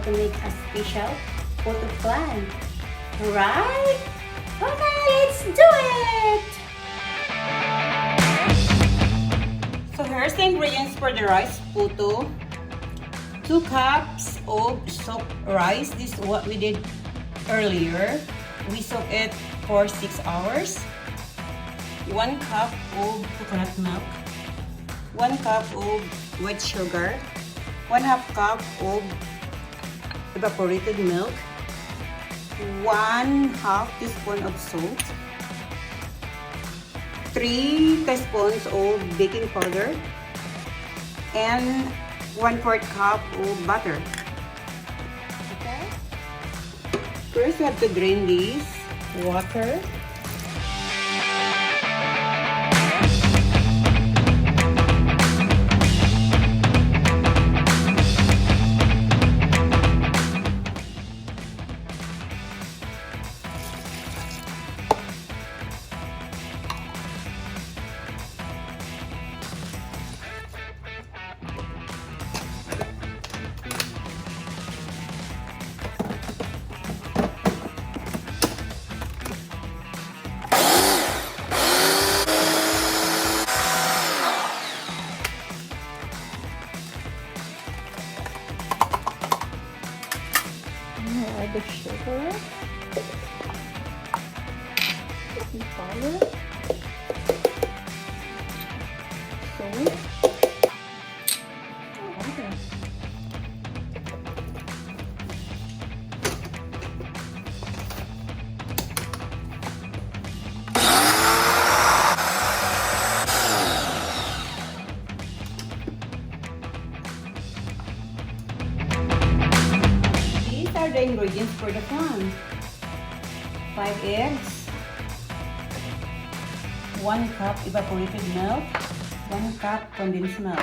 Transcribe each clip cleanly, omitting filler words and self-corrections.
to make a special puto flan. Right? Okay, let's do it! So here's the ingredients for the rice puto. 2 cups of soaked rice. This is what we did earlier. We soaked it for 6 hours. 1 cup of coconut milk. 1 cup of white sugar. 1/2 cup of evaporated milk. 1/2 teaspoon of salt. 3 teaspoons of baking powder. And 1/4 cup of butter. Okay. First, we have to drain this water. Add the sugar, baking powder, salt, water. The ingredients for the flan: 5 eggs, 1 cup evaporated milk, 1 cup condensed milk.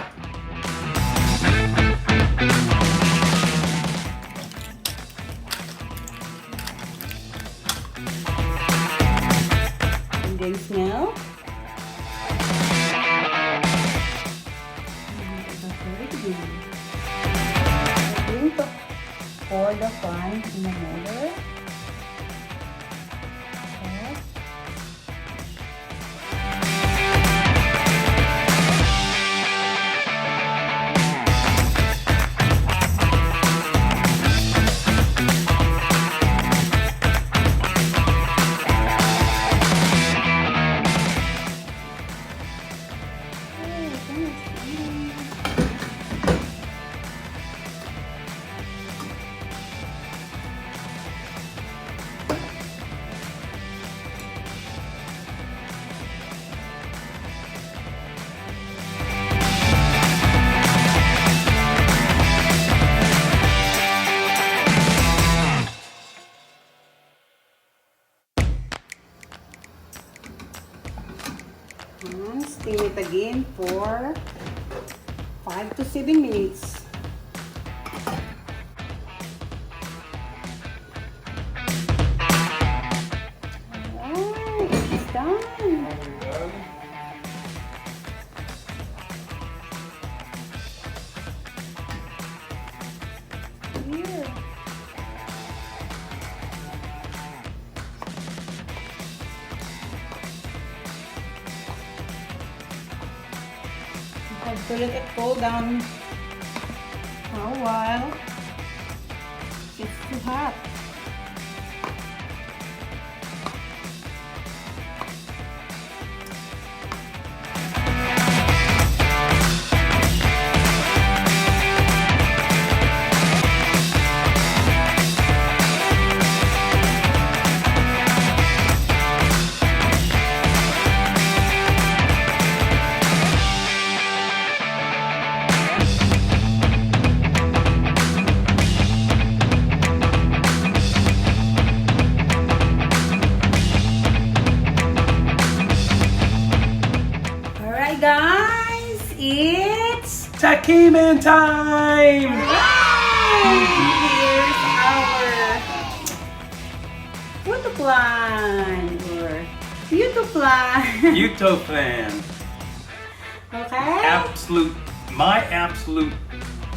Condensed milk, evaporated milk. We're going to pour the flan in the motor. Okay. And steam it again for 5 to 7 minutes. Alright, it's done. Here. Have to let it cool down for a while. It's too hot. Guys, it's Takiman time! Here's our puto flan or puto flan. Puto Flan. Okay. My absolute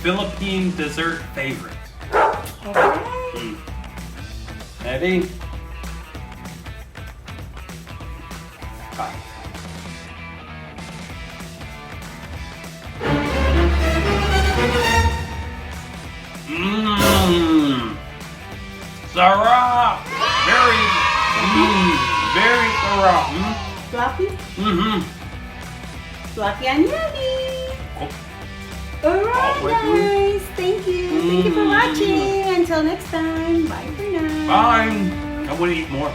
Philippine dessert favorite. Okay. Ready? Bye. Mmm. Sarap. Very sarap. Fluffy? Mm-hmm. Fluffy and yummy. Oh. Alright guys, thank you. Thank you for watching. Until next time, bye for now. Bye. I want to eat more.